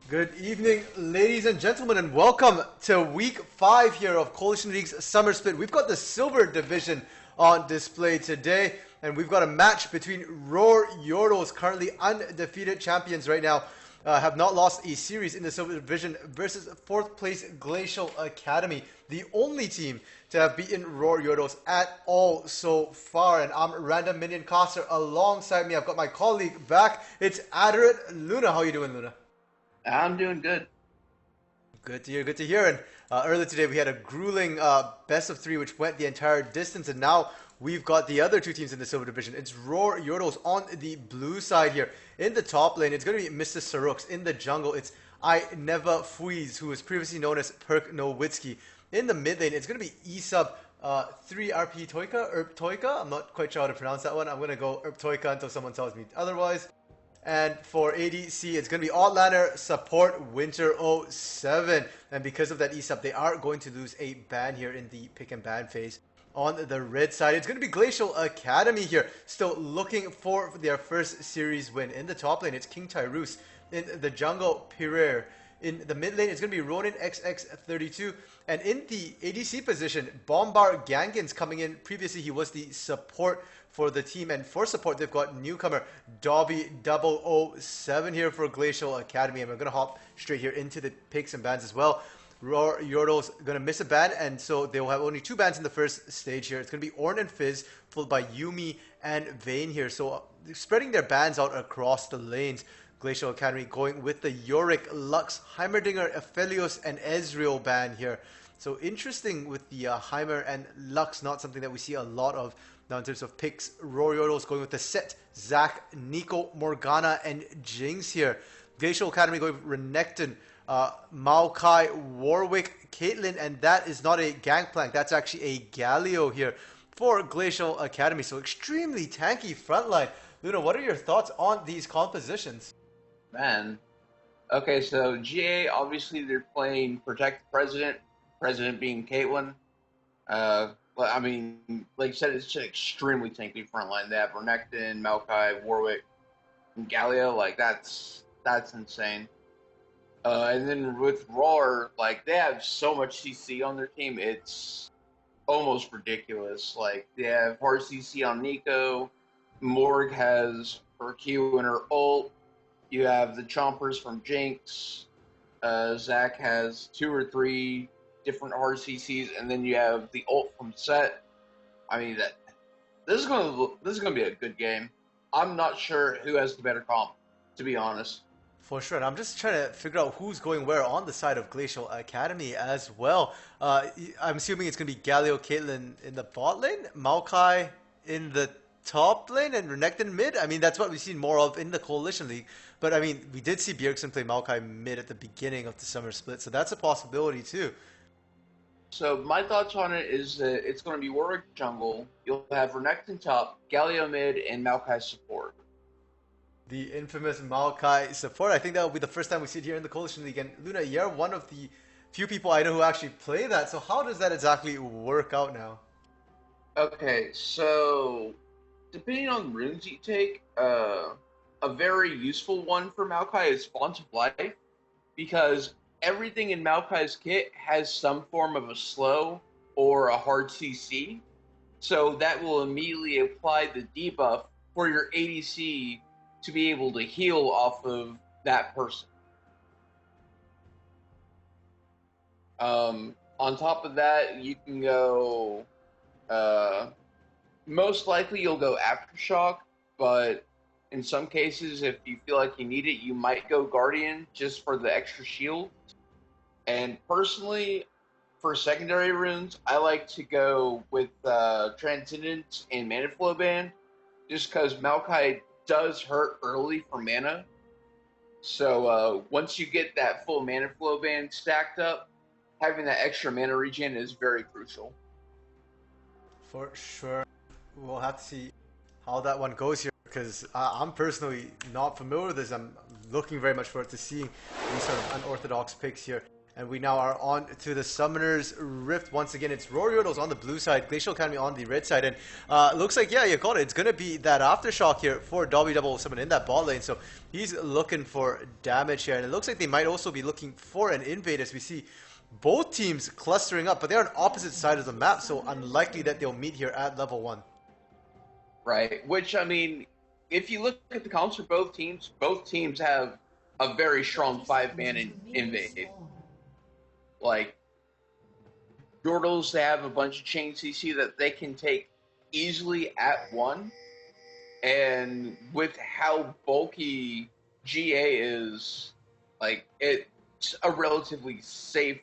Good evening, ladies and gentlemen, and welcome to week 5 here of Coalition League's Summer Split. We've got the Silver Division on display today, and we've got a match between Rawr Yordlez, currently undefeated champions right now, have not lost a series in the Silver Division, versus 4th place Glacial Academy, the only team to have beaten Rawr Yordlez at all so far. And I'm Random Minion Coster. Alongside me, I've got my colleague back. It's Aderant Luna. How you doing, Luna? I'm doing good. Good to hear, good to hear. And earlier today we had a grueling best of 3 which went the entire distance, and now we've got the other two teams in the Silver Division. It's Rawr Yordlez on the blue side here. In the top lane, it's going to be Mr. Sarooks. In the jungle, it's I Never Fuiz, who was previously known as Perk Nowitzki. In the mid lane, it's going to be E-Sub 3RP Toika. I'm not quite sure how to pronounce that one. I'm going to go Toika until someone tells me otherwise. And for ADC, it's going to be Outlander Support Winter 07. And because of that E-Sub, they are going to lose a ban here in the pick and ban phase. On the red side, it's going to be Glacial Academy here, still looking for their first series win. In the top lane, it's King Tyrus. In the jungle, Pirer. In the mid lane, it's going to be Ronin XX32. And in the ADC position, Bombar Gangin's coming in. Previously, he was the support for the team. And for support, they've got newcomer Dobby 007 here for Glacial Academy. And we're going to hop straight here into the picks and bans as well. Rawr Yordlez going to miss a ban, and so they will have only 2 bans in the first stage here. It's going to be Ornn and Fizz, followed by Yuumi and Vayne here. So spreading their bans out across the lanes. Glacial Academy going with the Yorick, Lux, Heimerdinger, Aphelios, and Ezreal ban here. So interesting with the Heimer and Lux, not something that we see a lot of now in terms of picks. Rawr Yordlez going with the Set, Zac, Nico, Morgana, and Jinx here. Glacial Academy going with Renekton, Maokai, Warwick, Caitlyn, and that is not a Gangplank, that's actually a Galio here for Glacial Academy. So extremely tanky frontline. Luna, what are your thoughts on these compositions? Man. Okay, so GA, obviously they're playing Protect the President, President being Caitlyn. I mean, like you said, it's an extremely tanky frontline. They have Renekton, Maokai, Warwick, and Galio. Like, that's insane. And then with Rawr, like, they have so much CC on their team, it's almost ridiculous. Like, they have hard CC on Nico, Morg has her Q and her ult, you have the Chompers from Jinx, Zac has 2 or 3 different hard CCs, and then you have the ult from Set. I mean, this is gonna be a good game. I'm not sure who has the better comp, to be honest. For sure, and I'm just trying to figure out who's going where on the side of Glacial Academy as well. I'm assuming it's going to be Galio, Caitlyn in the bot lane, Maokai in the top lane, and Renekton mid. I mean, that's what we've seen more of in the Coalition League. But I mean, we did see Bjergsen play Maokai mid at the beginning of the summer split, so that's a possibility too. So my thoughts on it is that it's going to be Warwick jungle, you'll have Renekton top, Galio mid, and Maokai support. The infamous Maokai support. I think that will be the first time we see it here in the Coalition League. And Luna, you're one of the few people I know who actually play that. So how does that exactly work out now? Okay, so depending on runes you take, a very useful one for Maokai is Font of Life, because everything in Maokai's kit has some form of a slow or a hard CC. So that will immediately apply the debuff for your ADC to be able to heal off of that person. On top of that, you can go, most likely you'll go Aftershock, but in some cases, if you feel like you need it, you might go Guardian just for the extra shield. And personally, for secondary runes, I like to go with Transcendence and Mana Flow Band, just because Maokai does hurt early for mana. So once you get that full Mana Flow Band stacked up, having that extra mana regen is very crucial. For sure. We'll have to see how that one goes here, because I'm personally not familiar with this. I'm looking very much forward to seeing these sort of unorthodox picks here. And we now are on to the Summoner's Rift once again. It's Rawr Yordlez on the blue side, Glacial Academy on the red side. And looks like, yeah, you got it. It's going to be that Aftershock here for Double in that bot lane. So he's looking for damage here. And it looks like they might also be looking for an invade as we see both teams clustering up. But they're on opposite sides of the map, so unlikely that they'll meet here at level 1. Right, which, I mean, if you look at the comps for both teams have a very strong 5-man invade. Like, Yordles, they have a bunch of chain CC that they can take easily at 1. And with how bulky GA is, like, it's a relatively safe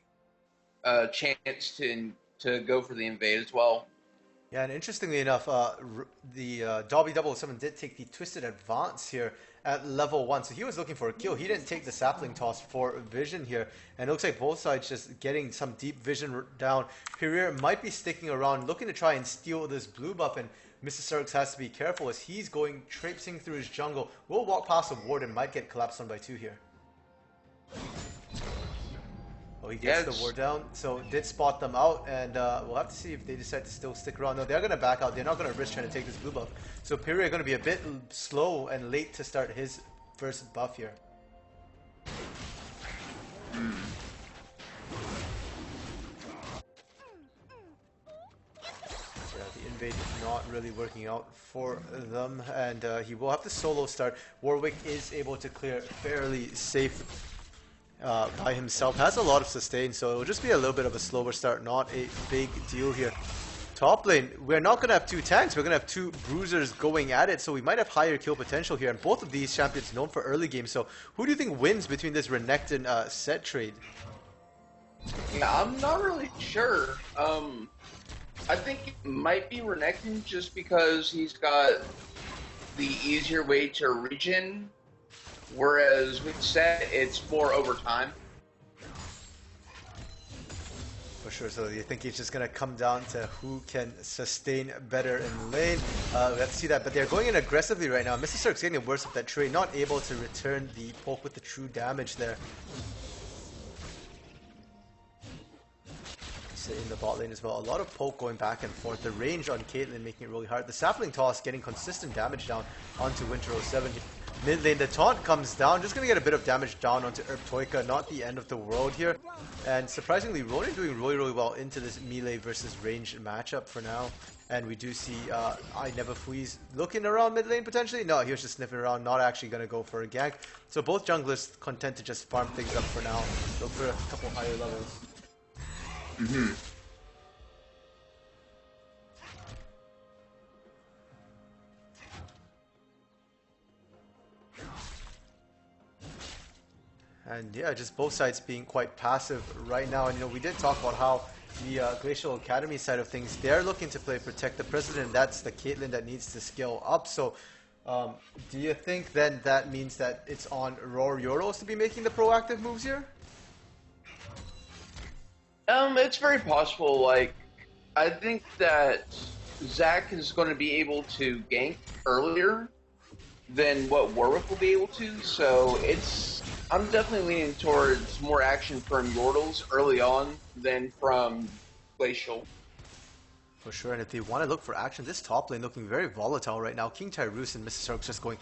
chance to go for the invade as well. Yeah, and interestingly enough, the Dobby 007 did take the Twisted Advance here at level 1. So he was looking for a kill. He didn't take the Sapling Toss for vision here. And it looks like both sides just getting some deep vision down. Perrier might be sticking around, looking to try and steal this blue buff. And Mr. Sirx has to be careful as he's going traipsing through his jungle. Will walk past the ward and might get collapsed on by 2 here. Oh, he gets the ward down, so did spot them out, and we'll have to see if they decide to still stick around. No, they're going to back out. They're not going to risk trying to take this blue buff. So Perrier going to be a bit slow and late to start his first buff here. Yeah, the invade not really working out for them, and he will have to solo start. Warwick is able to clear fairly safe by himself, has a lot of sustain, so it'll just be a little bit of a slower start, not a big deal here. Top lane, we're not going to have 2 tanks, we're going to have 2 bruisers going at it, so we might have higher kill potential here, and both of these champions known for early game. So who do you think wins between this Renekton set trade? Yeah, I'm not really sure. I think it might be Renekton just because he's got the easier way to regen. Whereas with Set, it's more over time. For sure, so you think he's just going to come down to who can sustain better in lane? We have to see that, but they're going in aggressively right now. Mr. Sirx getting worse with that trade, not able to return the poke with the true damage there. In the bot lane as well. A lot of poke going back and forth. The range on Caitlyn making it really hard. The Sapling Toss getting consistent damage down onto Winter 07. Mid lane, the taunt comes down. Just going to get a bit of damage down onto Toika. Not the end of the world here. And surprisingly, Ronin doing really well into this melee versus range matchup for now. And we do see I Never Freeze looking around mid lane potentially. No, he was just sniffing around, not actually going to go for a gank. So both junglers content to just farm things up for now. Look for a couple higher levels. And yeah, just both sides being quite passive right now. And you know, we did talk about how the Glacial Academy side of things, they're looking to play Protect the President. That's the Caitlyn that needs to scale up. So do you think then that means that it's on Rawr Yordlez to be making the proactive moves here? It's very possible. Like, I think that Zach is going to be able to gank earlier than what Warwick will be able to. So I'm definitely leaning towards more action from Yordles early on than from Glacial. For sure, and if they want to look for action, this top lane looking very volatile right now. King Tyrus and Mr. Sirx just going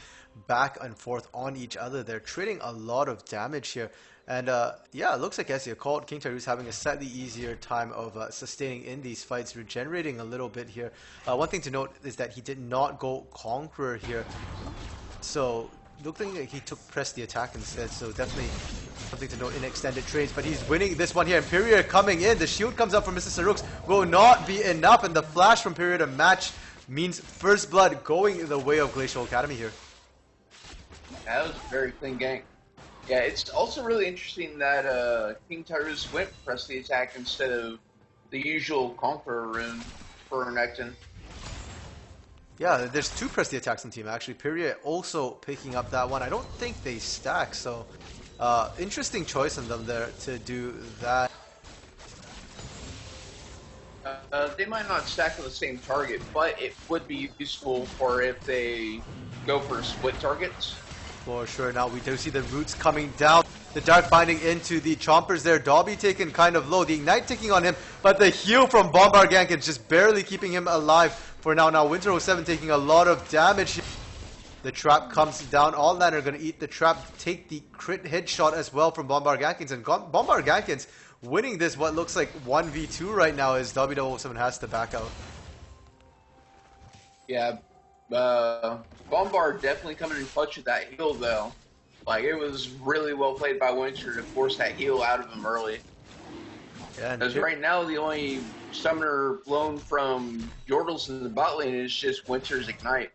back and forth on each other. They're trading a lot of damage here. And yeah, it looks like, as you called, King Tyrus having a slightly easier time of sustaining in these fights, regenerating a little bit here. One thing to note is that he did not go Conqueror here. So, looking like he took Press the Attack instead, so definitely something to note in extended trades. But he's winning this one here, and Perrier coming in. The shield comes up from Mr. Sirx. Will not be enough, and the flash from Perrier to match means first blood going the way of Glacial Academy here. That was a very clean gank. Yeah, it's also really interesting that King Tyrus went Press the Attack instead of the usual Conqueror rune for Renekton. Yeah, there's 2 Press the Attacks on team actually. Perrier also picking up that one. I don't think they stack, so interesting choice on them there to do that. They might not stack on the same target, but it would be useful for if they go for split targets. For sure. Now we do see the roots coming down. The Dark binding into the Chompers there. Dobby taken kind of low. The Ignite ticking on him, but the heal from Bombargankin just barely keeping him alive for now. Now Winter07 taking a lot of damage. The trap comes down. All Lander are going to eat the trap, take the crit hit shot as well from Bombargankins. And Bombargankins winning this, what looks like 1v2 right now, as W007 has to back out. Yeah, Bombard definitely coming in clutch with that heal, though. Like, it was really well played by Winter to force that heal out of him early. Yeah, because right now, the only summoner blown from Yordlez in the bot lane is just Winter's Ignite.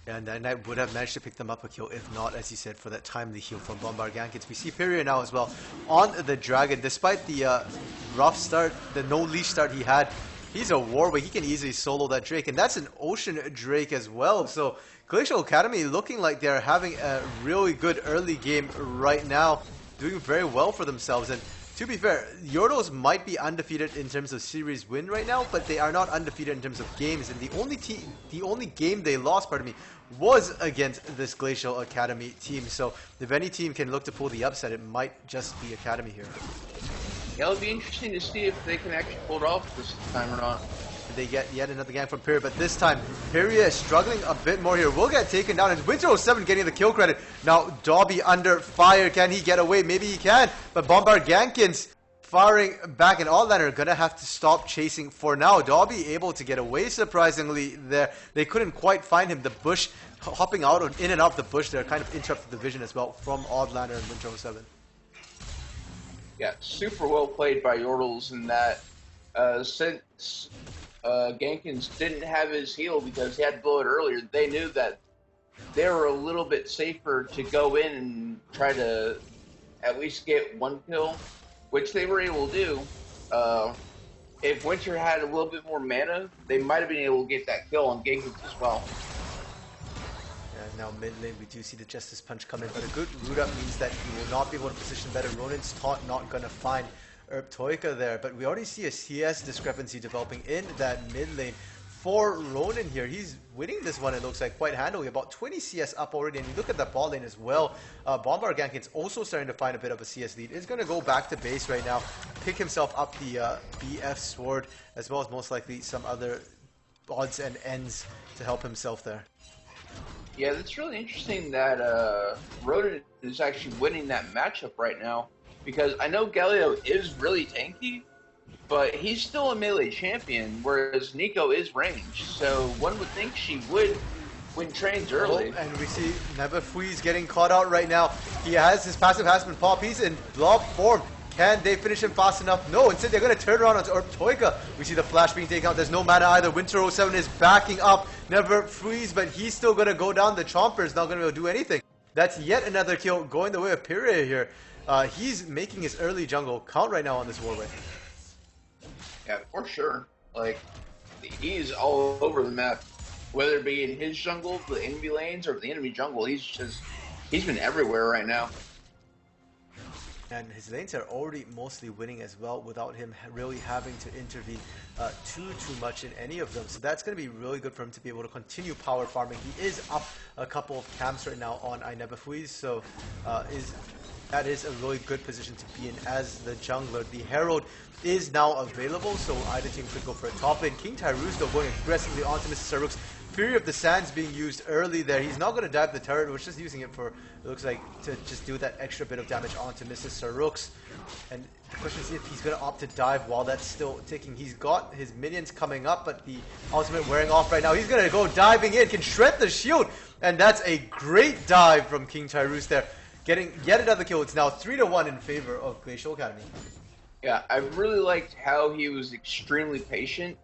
Yeah, and Ignite would have managed to pick them up a kill, if not, as you said, for that timely heal from Bombargankins. We see Pyria now as well on the Dragon. Despite the rough start, the no-leash start he had, he's a Warwick. He can easily solo that Drake, and that's an Ocean Drake as well. So Glacial Academy looking like they're having a really good early game right now, doing very well for themselves. And to be fair, Yordlez might be undefeated in terms of series win right now, but they are not undefeated in terms of games. And the only game they lost, pardon me, was against this Glacial Academy team. So if any team can look to pull the upset, it might just be Academy here. Yeah, it'll be interesting to see if they can actually pull it off this time or not. They get yet another gang from Pyria, but this time Pyria is struggling a bit more here. Will get taken down, and Winter07 getting the kill credit. Now Dobby under fire. Can he get away? Maybe he can, but Bombargankins firing back, and All Lander are gonna have to stop chasing for now. Dobby able to get away surprisingly there. They couldn't quite find him. The bush hopping out in and out of the bush there kind of interrupted the vision as well from Odd Lander and Winter07. Yeah, super well played by Yordlez in that since Gankins didn't have his heal because he had to blow it earlier, they knew that they were a little bit safer to go in and try to at least get one kill, which they were able to do. If Winter had a little bit more mana, they might have been able to get that kill on Gankins as well. Now mid lane we do see the Justice Punch come in, but a good root up means that he will not be able to position better. Ronin's taunt not going to find Toika there, but we already see a CS discrepancy developing in that mid lane for Ronin here. He's winning this one, it looks like, quite handily, about 20 CS up already, and you look at that ball lane as well. Bombargankin's also starting to find a bit of a CS lead. Is going to go back to base right now, pick himself up the BF sword, as well as most likely some other odds and ends to help himself there. Yeah, that's really interesting that Ronin is actually winning that matchup right now, because I know Galio is really tanky, but he's still a melee champion, whereas Nico is ranged, so one would think she would win trains early. Oh, and we see Nebafui's getting caught out right now. He has his passive has been popped. He's in blob form. Can they finish him fast enough? No, instead they're going to turn around onto Toika. We see the flash being taken out. There's no mana either. Winter07 is backing up. Never freeze, but he's still going to go down. The Chomper is not going to be able to do anything. That's yet another kill going the way of Pyria here. He's making his early jungle count right now on this Warwick. Yeah, for sure. Like, he's all over the map. Whether it be in his jungle, the enemy lanes, or the enemy jungle, he's been everywhere right now. And his lanes are already mostly winning as well without him really having to intervene too much in any of them. So that's going to be really good for him to be able to continue power farming. He is up a couple of camps right now on Inebafuiz, so that is a really good position to be in as the jungler. The Herald is now available, so either team could go for a top lane. King Tyrus though going aggressively onto Mrs. Saruk's. Fury of the Sands being used early there. He's not going to dive the turret. We're just using it for, it looks like, to just do that extra bit of damage onto Mrs. Saruk's. And the question is if he's going to opt to dive while that's still ticking. He's got his minions coming up, but the ultimate wearing off right now. He's going to go diving in, can shred the shield. And that's a great dive from King Tyrus there. Getting yet another kill. It's now 3-1 in favor of Glacial Academy. Yeah, I really liked how he was extremely patient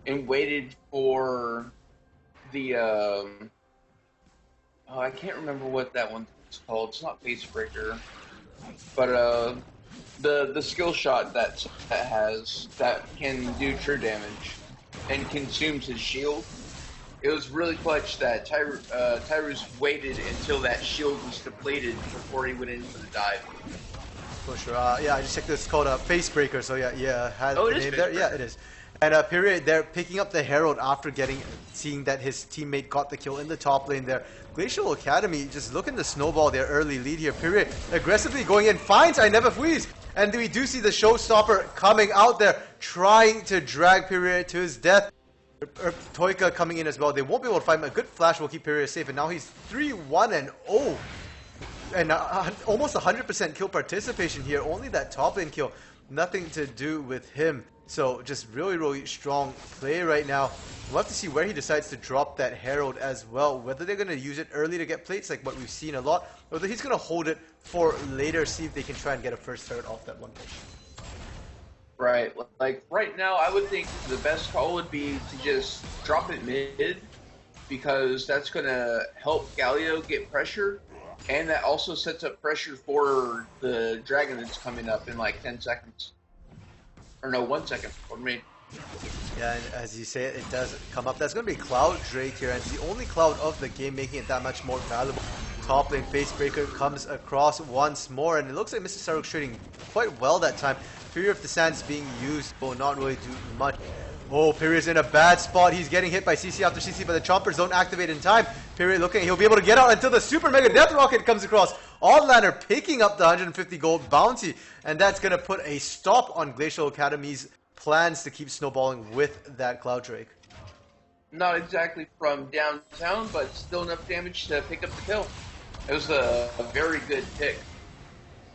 and waited for the I can't remember what that one's called. It's not Facebreaker, but the skill shot that can do true damage and consumes his shield. It was really clutch that Tyrus waited until that shield was depleted before he went in for the dive. For sure. Yeah, I just checked this. It's called Facebreaker. So yeah, has oh, the name there. Yeah, it is. And Period there picking up the Herald after seeing that his teammate got the kill in the top lane there. Glacial Academy just looking to snowball their early lead here. Period aggressively going in, finds I Never Freeze. And we do see the showstopper coming out there, trying to drag Period to his death. Toika coming in as well. They won't be able to find him. A good flash will keep Period safe. And now he's 3-1-0. And almost 100% kill participation here. Only that top lane kill. Nothing to do with him. So just really, really strong play right now. We'll have to see where he decides to drop that Herald as well. Whether they're going to use it early to get plates like what we've seen a lot. Or whether he's going to hold it for later. See if they can try and get a first turret off that one push. Right. Like right now, I would think the best call would be to just drop it mid. Because that's going to help Galio get pressure. And that also sets up pressure for the dragon that's coming up in like 10 seconds. Or no, 1 second for me. Yeah, and as you say it does come up. That's going to be Cloud Drake here, and it's the only Cloud of the game, making it that much more valuable. Top lane Facebreaker comes across once more, and it looks like Mr. Saruk's trading quite well that time. Fury of the Sands being used will not really do much. Oh, Period's in a bad spot. He's getting hit by CC after CC, but the chompers don't activate in time. Period looking, he'll be able to get out until the Super Mega Death Rocket comes across. Outlander picking up the 150 gold bounty, and that's going to put a stop on Glacial Academy's plans to keep snowballing with that Cloud Drake. Not exactly from downtown, but still enough damage to pick up the kill. It was a very good pick.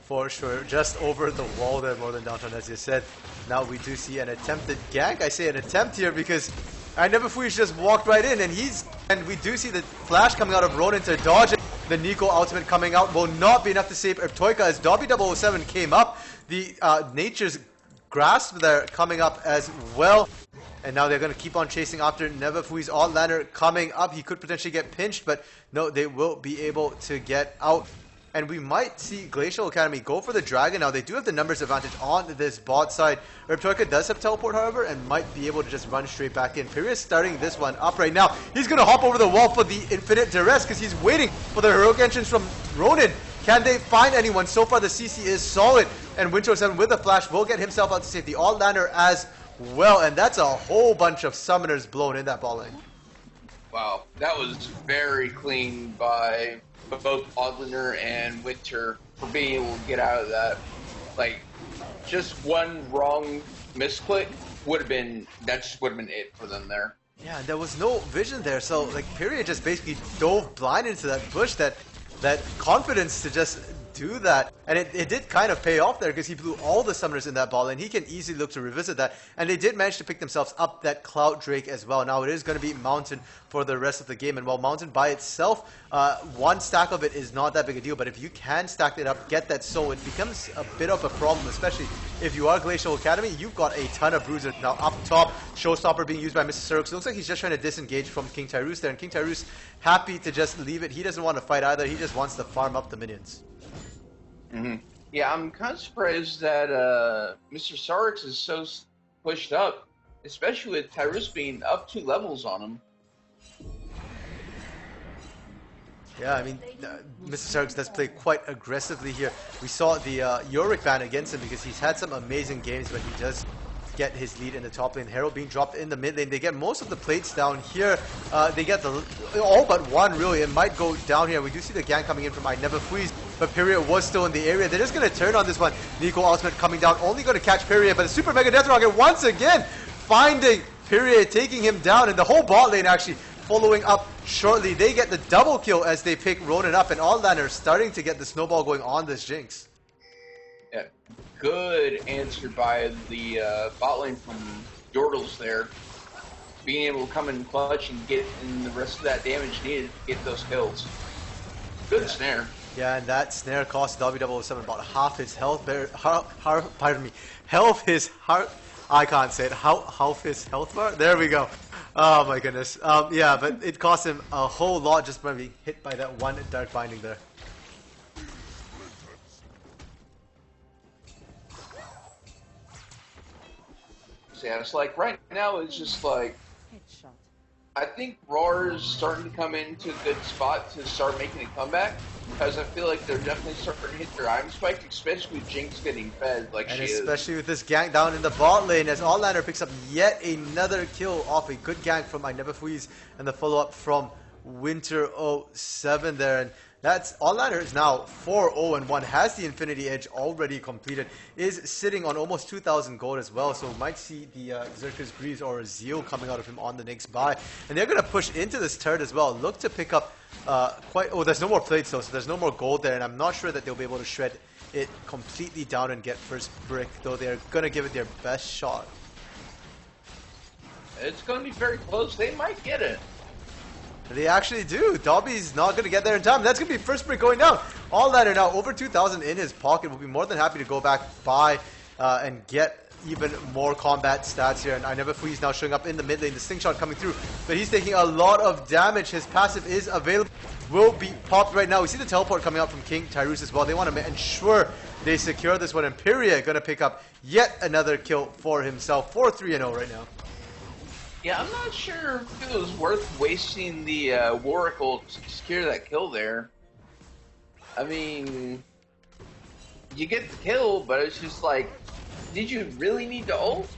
For sure, just over the wall there, more than downtown, as you said. Now we do see an attempted gank. I say an attempt here because I Never Freeze just walked right in, and we do see the flash coming out of Ronin to dodge it. The Nico ultimate coming out will not be enough to save Toika as Dobby 007 came up. The Nature's Grasp there coming up as well. And now they're going to keep on chasing after Never Freeze. Outlander coming up. He could potentially get pinched, but no, they will be able to get out. And we might see Glacial Academy go for the Dragon now. They do have the numbers advantage on this bot side. Toika does have teleport, however, and might be able to just run straight back in. Period starting this one up right now. He's going to hop over the wall for the Infinite Duress because he's waiting for the heroic entrance from Ronin. Can they find anyone? So far, the CC is solid. And Winter 7 with a flash will get himself out to safety. Outlander as well. And that's a whole bunch of summoners blown in that ball lane. Wow, that was very clean by both Outlander and Winter for being able to get out of that. Like, just one wrong misclick would have been it for them there. Yeah, there was no vision there, so like Period just basically dove blind into that bush, that confidence to just do that. And it did kind of pay off there because he blew all the summoners in that ball, and he can easily look to revisit that. And they did manage to pick themselves up that Cloud Drake as well. Now it is going to be Mountain for the rest of the game, and while Mountain by itself, one stack of it is not that big a deal, but if you can stack it up, get that soul, it becomes a bit of a problem, especially if you are Glacial Academy. You've got a ton of bruisers. Now up top, Showstopper being used by Mr. Saruk. Looks like he's just trying to disengage from King Tyrus there, and King Tyrus happy to just leave it. He doesn't want to fight either. He just wants to farm up the minions. Mm-hmm. Yeah, I'm kind of surprised that Mr. Sarix is so pushed up, especially with Tyrus being up 2 levels on him. Yeah, I mean, Mr. Sarix does play quite aggressively here. We saw the Yorick ban against him because he's had some amazing games, but he does get his lead in the top lane. Herald being dropped in the mid lane. They get most of the plates down here. They get all but one, really. It might go down here. We do see the gang coming in from I Never Freeze, but Period was still in the area. They're just going to turn on this one. Nico ultimate coming down, only going to catch Period, but the Super Mega Death Rocket once again finding Period, taking him down, and the whole bot lane actually following up shortly. They get the double kill as they pick Ronin up, and Outlander starting to get the snowball going on this Jinx. Yeah, good answer by the bot lane from Yordlez there. Being able to come in clutch and get in the rest of that damage needed to get those kills. Good snare. Yeah, and that snare cost W007 about half his health. Pardon me, half his heart. I can't say it. Half his health bar. There we go. Oh my goodness. Yeah, but it cost him a whole lot just by being hit by that one Dark Binding there. Yeah, it's like right now it's just like I think Rawr is starting to come into a good spot to start making a comeback, because I feel like they're definitely starting to hit their item spike, especially with Jinx getting fed like And she is. especially with this gank down in the bot lane as Outlander picks up yet another kill off a good gank from I Never Freeze and the follow-up from Winter07 there. And that's Outlander is now 4-0-1, has the Infinity Edge already completed, is sitting on almost 2,000 gold as well, so might see the Zerker's Greaves or Zeal coming out of him on the next buy. And they're going to push into this turret as well, look to pick up there's no more plates though, so there's no more gold there, and I'm not sure that they'll be able to shred it completely down and get first brick, though they're going to give it their best shot. It's going to be very close. They might get it. They actually do. Dobby's not going to get there in time. That's going to be first brick going down. Outlander now over 2,000 in his pocket. Will be more than happy to go back by and get even more combat stats here. And I Never Freeze now showing up in the mid lane. The slingshot coming through, but he's taking a lot of damage. His passive is available. Will be popped right now. We see the teleport coming out from King Tyrus as well. They want to ensure they secure this one. Imperia going to pick up yet another kill for himself. 4-3-0 right now. Yeah, I'm not sure if it was worth wasting the Waracle to secure that kill there. I mean, you get the kill, but it's just like, did you really need to ult?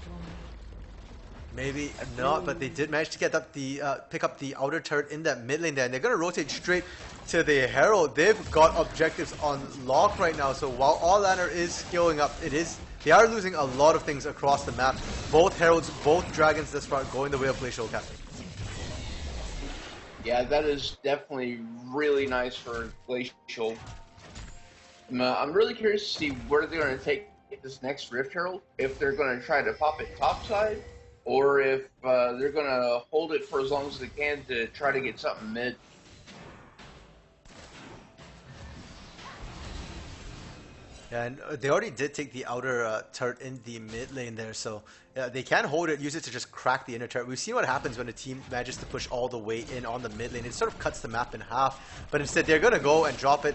Maybe not, but they did manage to get up the pick up the outer turret in that mid lane there, and they're going to rotate straight to the Herald. They've got objectives on lock right now, so while Outlander is scaling up, they are losing a lot of things across the map. Both Heralds, both Dragons this far going the way of Glacial Academy. Yeah, that is definitely really nice for Glacial. I'm really curious to see where they're going to take this next Rift Herald. If they're going to try to pop it topside, or if they're going to hold it for as long as they can to try to get something mid. And they already did take the outer turret in the mid lane there, so they can hold it, use it to just crack the inner turret. We've seen what happens when a team manages to push all the way in on the mid lane. It sort of cuts the map in half, but instead they're going to go ahead and drop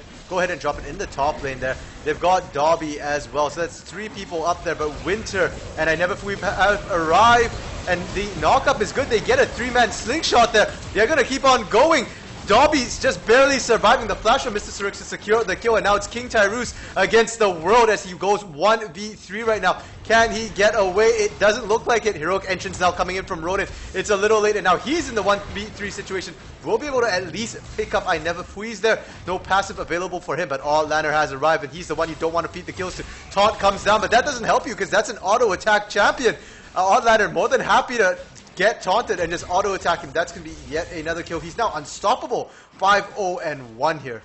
it in the top lane there. They've got Dobby as well, so that's 3 people up there, but Winter and I Never Freeze have arrived, and the knockup is good. They get a 3-man slingshot there. They're going to keep on going. Dobby's just barely surviving the flash from Mr. Sarix to secure the kill, and now it's King Tyrus against the world as he goes 1v3 right now. Can he get away? It doesn't look like it. Heroic entrance now coming in from Ronin. It's a little late, and now he's in the 1v3 situation. We'll be able to at least pick up I Never Freeze there. No passive available for him, but Outlander has arrived, and he's the one you don't want to feed the kills to. Taunt comes down, but that doesn't help you because that's an auto attack champion. Outlander more than happy to get taunted and just auto attack him. That's going to be yet another kill. He's now unstoppable. 5-0-1 here.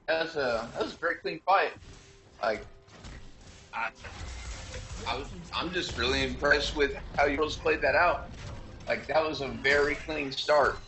That was a very clean fight. Like, I'm just really impressed with how you guys played that out. Like, that was a very clean start.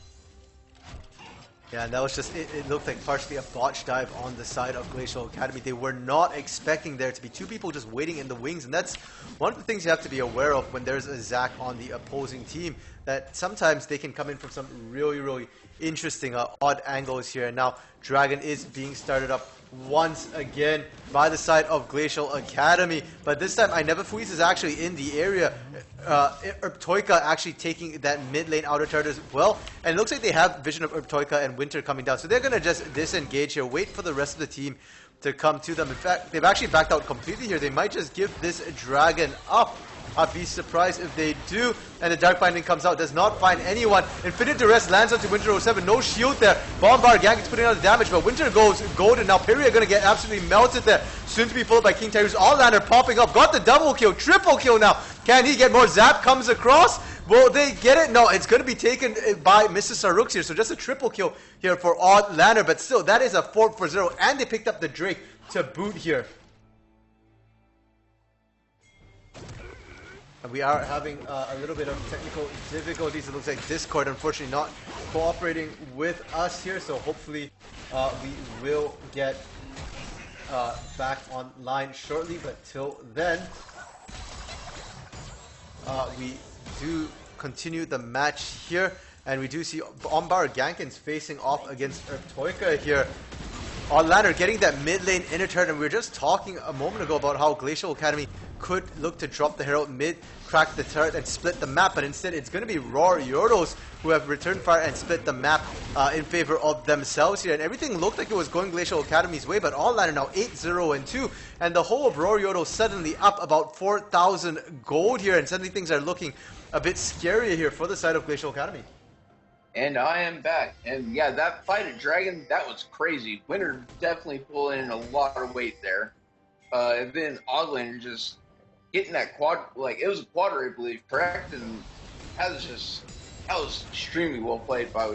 Yeah, and that was just, it looked like partially a botch dive on the side of Glacial Academy. They were not expecting there to be 2 people just waiting in the wings, and that's one of the things you have to be aware of when there's a Zac on the opposing team, that sometimes they can come in from some really, really interesting odd angles here. And now Dragon is being started up once again by the side of Glacial Academy, but this time I Never Freeze is actually in the area. Toika actually taking that mid lane outer turret as well, and it looks like they have vision of Toika and Winter coming down, so they're gonna just disengage here, wait for the rest of the team to come to them. In fact, they've actually backed out completely here. They might just give this Dragon up. I'd be surprised if they do. And the Dark Binding comes out, does not find anyone. Infinite Duress lands onto Winter07. No shield there. Bombard Gang is putting out the damage, but Winter goes golden. Now Peria going to get absolutely melted there. Soon to be followed by King Tyrus. Outlander popping up. Got the double kill. Triple kill now. Can he get more? Zap comes across. Will they get it? No, it's going to be taken by Mr. Sarux here. So just a triple kill here for Outlander. But still, that is a 4-0. And they picked up the Drake to boot here. We are having a little bit of technical difficulties. It looks like Discord, unfortunately, not cooperating with us here. So hopefully we will get back online shortly. But till then, we do continue the match here. And we do see Bombard Gankins facing off against Toika here. Outlander getting that mid lane inner turret, and we were just talking a moment ago about how Glacial Academy could look to drop the Herald mid, crack the turret, and split the map. But instead, it's going to be Rawr Yordlez who have returned fire and split the map in favor of themselves here. And everything looked like it was going Glacial Academy's way, but All-Liner now 8-0-2. And the whole of Rawr Yordlez suddenly up about 4,000 gold here. And suddenly things are looking a bit scarier here for the side of Glacial Academy. And I am back. And yeah, that fight at Dragon, that was crazy. Winter definitely pulling in a lot of weight there. And then Oddlander just getting that quad, like it was a quadra, I believe, correct? And that was extremely well played by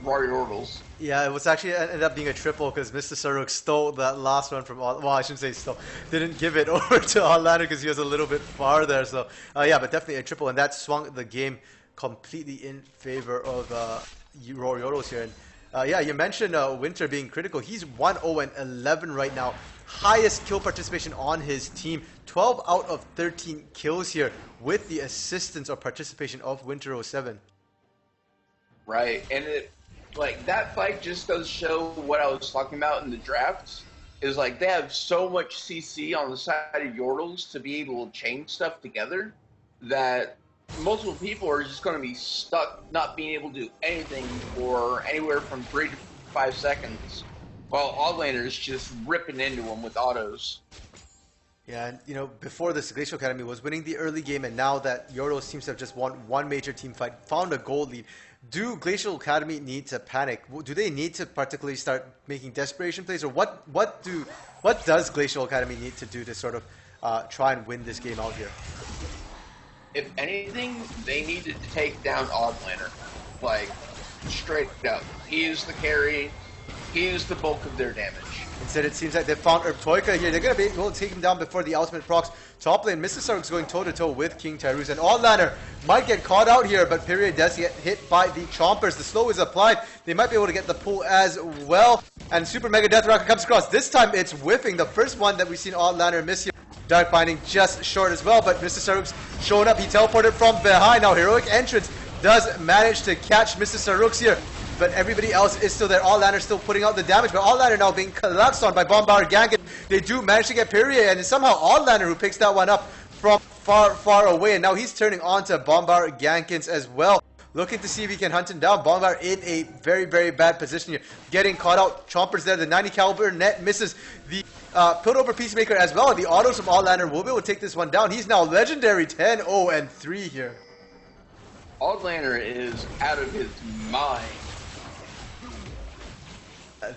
Rawr Yordlez. Yeah, it was actually ended up being a triple because Mr. Saruk stole that last one from well, I shouldn't say stole, didn't give it over to Oddlander because he was a little bit far there. So yeah, but definitely a triple, and that swung the game completely in favor of Rawr Yordlez here. And yeah, you mentioned Winter being critical. He's 1-0-11 right now. Highest kill participation on his team. 12 out of 13 kills here with the assistance or participation of Winter 07. Right, and like that fight just does show what I was talking about in the drafts. Is like they have so much CC on the side of Yordlez to be able to chain stuff together that multiple people are just going to be stuck not being able to do anything for anywhere from 3 to 5 seconds, while Oddlander is just ripping into them with autos. Yeah, and you know, before this, Glacial Academy was winning the early game, and now that Yordlez seems to have just won one major team fight, found a gold lead. Do Glacial Academy need to panic? Do they need to particularly start making desperation plays, or what does Glacial Academy need to do to sort of try and win this game out here? If anything, they needed to take down Oddlander, like straight up. He is the carry. He is the bulk of their damage. Instead, it seems like they found Toika here. They're going to be able to take him down before the ultimate procs. Top lane, Mr. Saruk's going toe-to-toe with King Tyrus. And Oddlander might get caught out here, but Period does get hit by the Chompers. The slow is applied. They might be able to get the pull as well. And Super Mega Death Rocket comes across. This time, it's whiffing. The first one that we've seen Oddlander miss here. Dark Binding just short as well, but Mr. Saruk's showing up. He teleported from behind. Now, Heroic Entrance does manage to catch Mr. Saruk's here. But everybody else is still there. Oddlander still putting out the damage, but Oddlander now being collapsed on by Bombard Gankin. They do manage to get Perrier, and it's somehow Oddlander who picks that one up from far, far away. And now he's turning on to Bombard Gankins as well. Looking to see if he can hunt him down. Bombard in a very, very bad position here. Getting caught out. Chompers there. The 90 caliber net misses the Piltover Peacemaker as well. The autos from Oddlander will be able to take this one down. He's now legendary 10-0-3 here. Oddlander is out of his mind.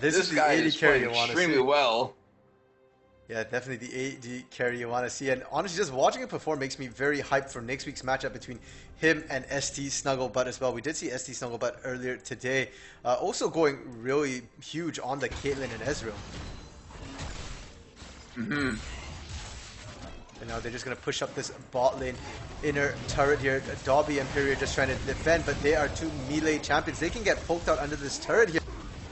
This is the guy 80 is carry playing you want to extremely see. well. Yeah, definitely the AD carry you want to see. And honestly, just watching him perform makes me very hyped for next week's matchup between him and ST Snugglebutt as well. We did see ST Snugglebutt earlier today. Also going really huge on the Caitlyn and Ezreal. Mm-hmm. And now they're just going to push up this bot lane inner turret here. Dobby and Perrier just trying to defend, but they are two melee champions. They can get poked out under this turret here.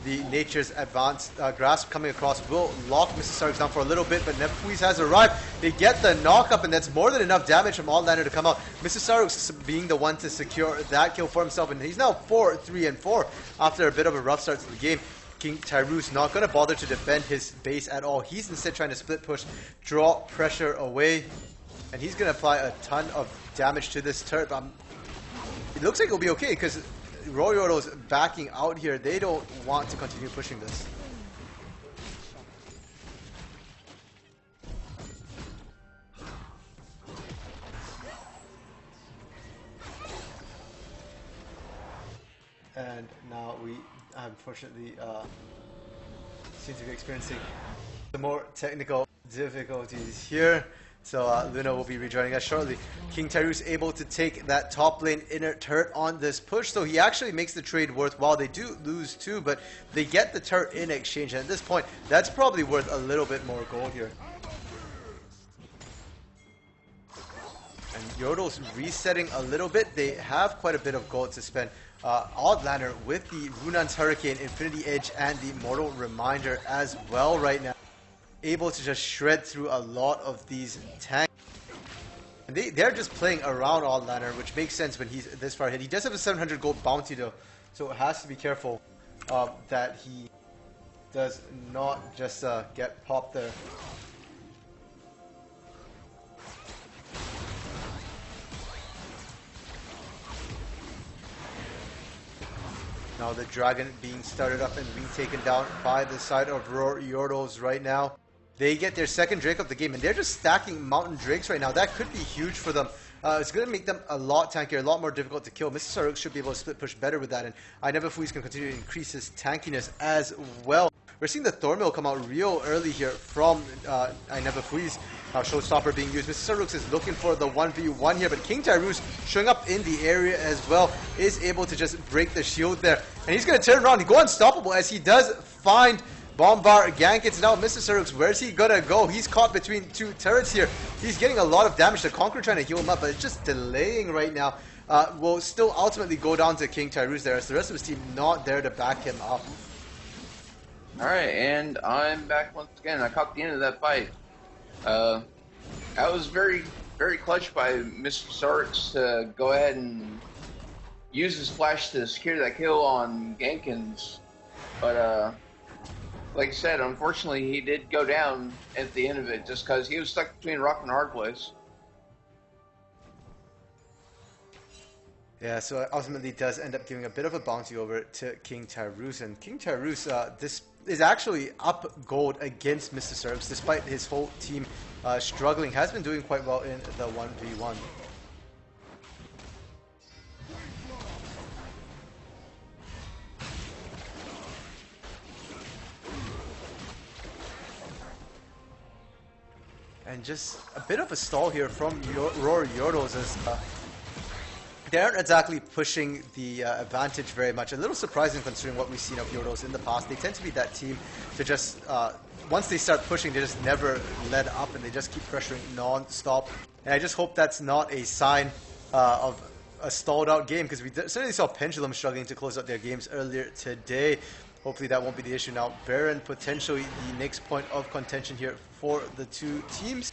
The Nature's Advanced Grasp coming across will lock Mr. Sark's down for a little bit, but Nefuiz has arrived. They get the knock up, and that's more than enough damage from Oddlander to come out. Mr. Sark's being the one to secure that kill for himself, and he's now 4-3-4 after a bit of a rough start to the game. King Tyrus not going to bother to defend his base at all. He's instead trying to split push, draw pressure away, and he's going to apply a ton of damage to this turret. It looks like it'll be okay because Rawr Yordlez backing out here. They don't want to continue pushing this. And now we unfortunately seem to be experiencing the more technical difficulties here. So Luna will be rejoining us shortly. King Tyrus able to take that top lane inner turret on this push, so he actually makes the trade worthwhile. They do lose too, but they get the turret in exchange, and at this point, that's probably worth a little bit more gold here. And Yordle's resetting a little bit. They have quite a bit of gold to spend. Oddlander with the Runan's Hurricane, Infinity Edge, and the Mortal Reminder as well right now. Able to just shred through a lot of these tanks. And they're just playing around Oddlander, which makes sense when he's this far ahead. He does have a 700 gold bounty though, so it has to be careful that he does not just get popped there. Now the dragon being started up and being taken down by the side of Rawr Yordlez right now. They get their second Drake of the game, and they're just stacking Mountain Drakes right now. That could be huge for them. It's going to make them a lot tankier, a lot more difficult to kill. Mr. Saruk should be able to split push better with that, and I Never Flees can continue to increase his tankiness as well. We're seeing the Thornmill come out real early here from I Never Flees. Now Showstopper being used. Mr. Saruk is looking for the 1v1 here, but King Tyrus showing up in the area as well is able to just break the shield there. And he's going to turn around and go unstoppable as he does find Bombard gank. It's now Mr. Saruk. Where's he gonna go? He's caught between two turrets here. He's getting a lot of damage. The Conqueror trying to heal him up, but it's just delaying right now. Will still ultimately go down to King Tyrus there, as the rest of his team not there to back him up. Alright, and I'm back once again. I caught the end of that fight. That was very, very clutch by Mr. Saruk to go ahead and use his flash to secure that kill on Gankins. But, like I said, unfortunately, he did go down at the end of it just because he was stuck between a rock and a hard place. Yeah, so ultimately does end up giving a bit of a bounty over to King Tyrus. And King Tyrus, this is actually up gold against Mr. Saruk, despite his whole team struggling. Has been doing quite well in the 1v1. And just a bit of a stall here from Rawr Yordlez as they aren't exactly pushing the advantage very much. A little surprising considering what we've seen of Yordlez in the past. They tend to be that team to just, once they start pushing, they just never let up and they just keep pressuring non-stop. And I just hope that's not a sign of a stalled out game, because we certainly saw Pendulum struggling to close out their games earlier today. Hopefully that won't be the issue now. Baron potentially the next point of contention here for the two teams.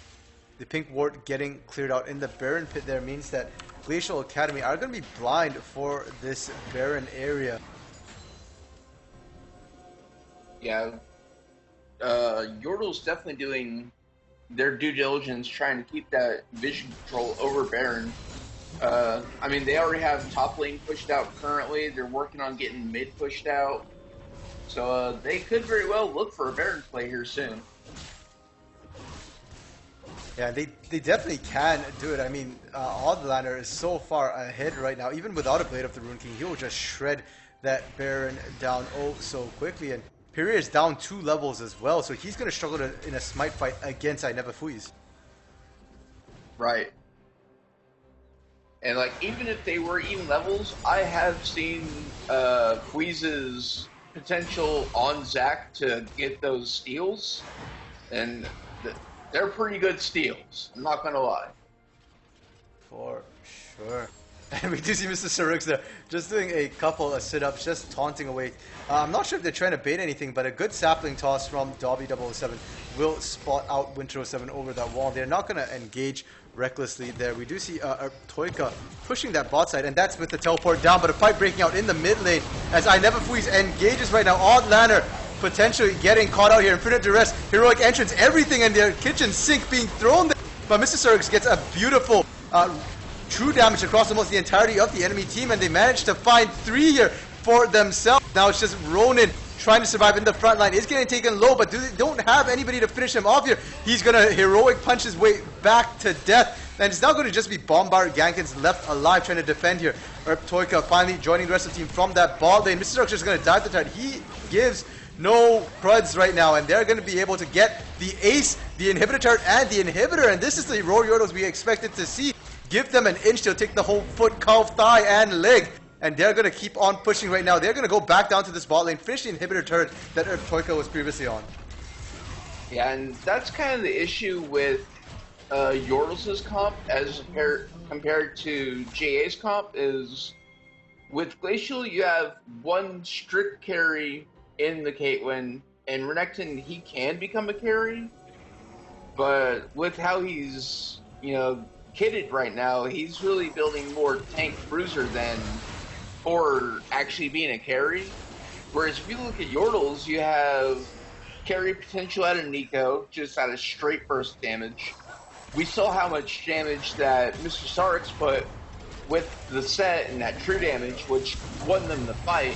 The pink ward getting cleared out in the Baron pit there means that Glacial Academy are going to be blind for this Baron area. Yeah, Yordle's definitely doing their due diligence trying to keep that vision control over Baron. I mean, they already have top lane pushed out currently. They're working on getting mid pushed out. So they could very well look for a Baron play here soon. Yeah, they definitely can do it. I mean, Oddlander is so far ahead right now. Even without a Blade of the Rune King, he will just shred that Baron down oh so quickly. And Pyria is down 2 levels as well, so he's going to struggle in a smite fight against I Never Flees. Right. And, like, even if they were even levels, I have seen Fleeze's potential on Zac to get those steals, and they're pretty good steals, I'm not gonna lie. For sure. And we do see Mr. Saruk there just doing a couple of sit-ups, just taunting away. I'm not sure if they're trying to bait anything, but a good sapling toss from Dobby 007 will spot out Winter 07 over that wall. They're not going to engage recklessly there. We do see Toika pushing that bot side, and that's with the teleport down, but a fight breaking out in the mid lane as I Never Flees engages right now. Oddlander potentially getting caught out here. Infinite Duress, heroic entrance, everything in their kitchen sink being thrown there. But Mr. Saruk gets a beautiful true damage across almost the entirety of the enemy team, and they managed to find 3 here for themselves. Now it's just Ronin trying to survive in the front line. Is getting taken low, but they don't have anybody to finish him off here. He's going to heroic punch his way back to death. And it's now going to just be Bombard Gankins left alive trying to defend here. Toika finally joining the rest of the team from that ball lane. Mr. Saruk is going to dive the turret. He gives no cruds right now, and they're going to be able to get the ace, the inhibitor turret, and the inhibitor. And this is the Rawr Yordlez we expected to see. Give them an inch, they'll take the whole foot, calf, thigh, and leg. And they're going to keep on pushing right now. They're going to go back down to this bot lane, finish the inhibitor turret that Toika was previously on. Yeah, and that's kind of the issue with Yordlez's comp as compared to JA's comp is with Glacial, you have one strict carry in the Caitlyn, and Renekton, he can become a carry, but with how he's, you know, kitted right now, he's really building more tank bruiser than for actually being a carry. Whereas if you look at Yordlez, you have carry potential out of Nico, just out of straight burst damage. We saw how much damage that Mr. Saruk's put with the set and that true damage, which won them the fight.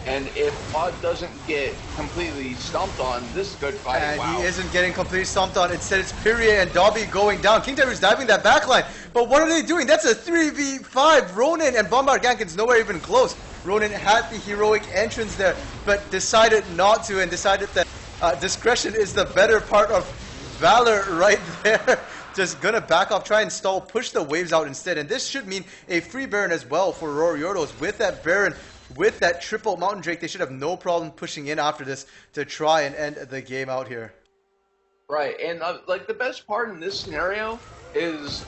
And if Odd doesn't get completely stomped on, this is a good fight. And wow. he isn't getting completely stomped on. Instead, it's Pyrie and Dobby going down. King Tyro's diving that backline. But what are they doing? That's a 3v5. Ronin and Bombard Gankin's nowhere even close. Ronin had the heroic entrance there, but decided not to, and decided that discretion is the better part of valor right there. Just gonna back off, try and stall, push the waves out instead. And this should mean a free Baron as well for Rawr Yordlez. With that Baron, with that triple Mountain Drake, they should have no problem pushing in after this to try and end the game out here. Right, and like the best part in this scenario is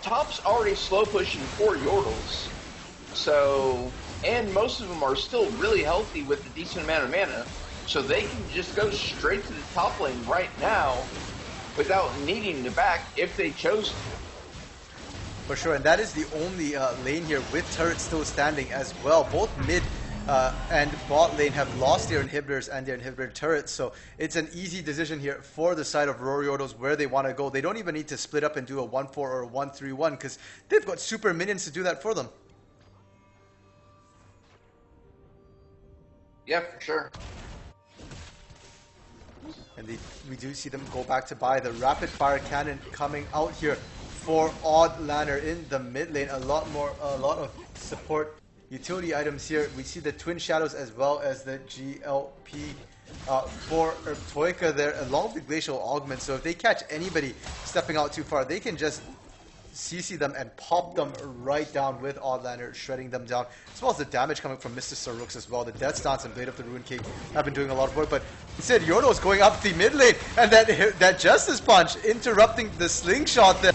top's already slow pushing for Yordles. So, and most of them are still really healthy with a decent amount of mana. So they can just go straight to the top lane right now without needing to back if they chose to. For sure, and that is the only lane here with turrets still standing as well. Both mid and bot lane have lost their inhibitors and their inhibitor turrets, so it's an easy decision here for the side of Rawr Yordlez where they want to go. They don't even need to split up and do a 1-4 or a 1-3-1 because they've got super minions to do that for them. Yeah, for sure. And we do see them go back to buy the rapid fire cannon coming out here for Odd Lanner in the mid lane. A lot of support utility items here. We see the Twin Shadows as well as the GLP for Toika there, along with the Glacial Augment. So if they catch anybody stepping out too far, they can just CC them and pop them right down with Odd Lanner, shredding them down, as well as the damage coming from Mr. Sarooks as well. The Death Stance and Blade of the Ruin King have been doing a lot of work, but instead Yordle's going up the mid lane, and that Justice Punch interrupting the slingshot there.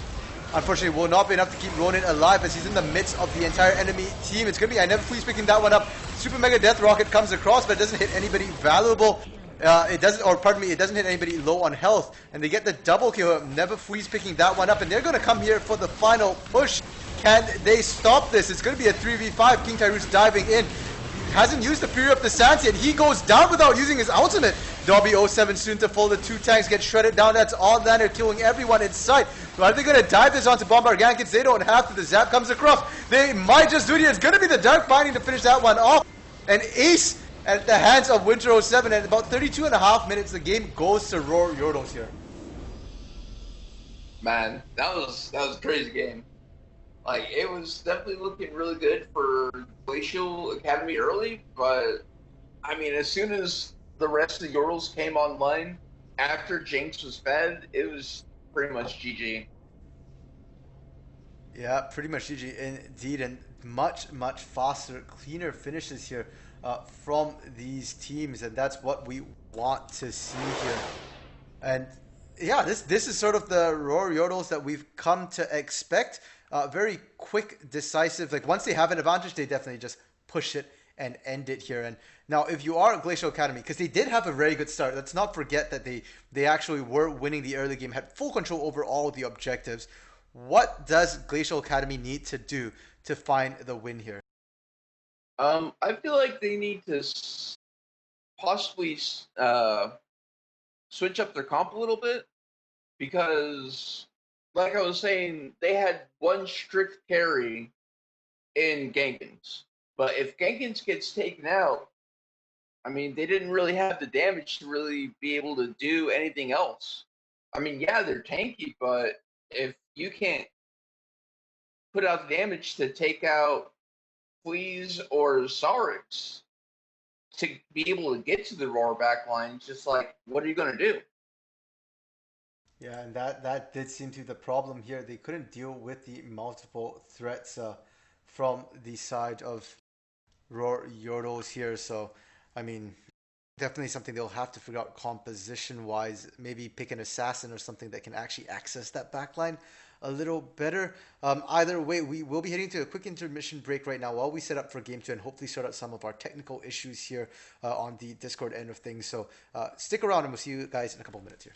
Unfortunately, will not be enough to keep Ronin alive as he's in the midst of the entire enemy team. It's going to be Please picking that one up. Super Mega Death Rocket comes across, but it doesn't hit anybody valuable. It doesn't hit anybody low on health, and they get the double kill. Never Freeze picking that one up, and they're going to come here for the final push. Can they stop this? It's going to be a 3v5. King Tyro's diving in. Hasn't used the Fury of the Sands yet. He goes down without using his ultimate. Dobby 07 soon to fall. The two tanks get shredded down. That's Odd Lanner killing everyone in sight. So are they going to dive this onto Bombard Gankins? They don't have to. The zap comes across. They might just do it. It's going to be the Dark Binding to finish that one off. An ace at the hands of Winter 07. At about 32.5 minutes, the game goes to Rawr Yordlez here. Man, that was a crazy game. Like, it was definitely looking really good for Glacial Academy early, but I mean, as soon as the rest of the Yordles came online after Jinx was fed, it was pretty much GG. Yeah, pretty much GG indeed, and much faster, cleaner finishes here from these teams, and that's what we want to see here. And yeah, this is sort of the Rawr Yordles that we've come to expect. Very quick, decisive. Like once they have an advantage, they definitely just push it and end it here. And now, if you are at Glacial Academy, because they did have a very good start, let's not forget that they actually were winning the early game, had full control over all of the objectives. What does Glacial Academy need to do to find the win here? I feel like they need to possibly switch up their comp a little bit, because like I was saying, they had one strict carry in Gankins. But if Gankins gets taken out, I mean, they didn't really have the damage to really be able to do anything else. I mean, yeah, they're tanky, but if you can't put out the damage to take out Fleas or Sarix to be able to get to the Rawr backline, it's just like, what are you going to do? Yeah, and that did seem to be the problem here. They couldn't deal with the multiple threats from the side of Rawr Yordlez here. So, I mean, definitely something they'll have to figure out composition-wise. Maybe pick an assassin or something that can actually access that backline a little better. Either way, we will be heading to a quick intermission break right now while we set up for Game 2 and hopefully sort out some of our technical issues here on the Discord end of things. So stick around and we'll see you guys in a couple of minutes here.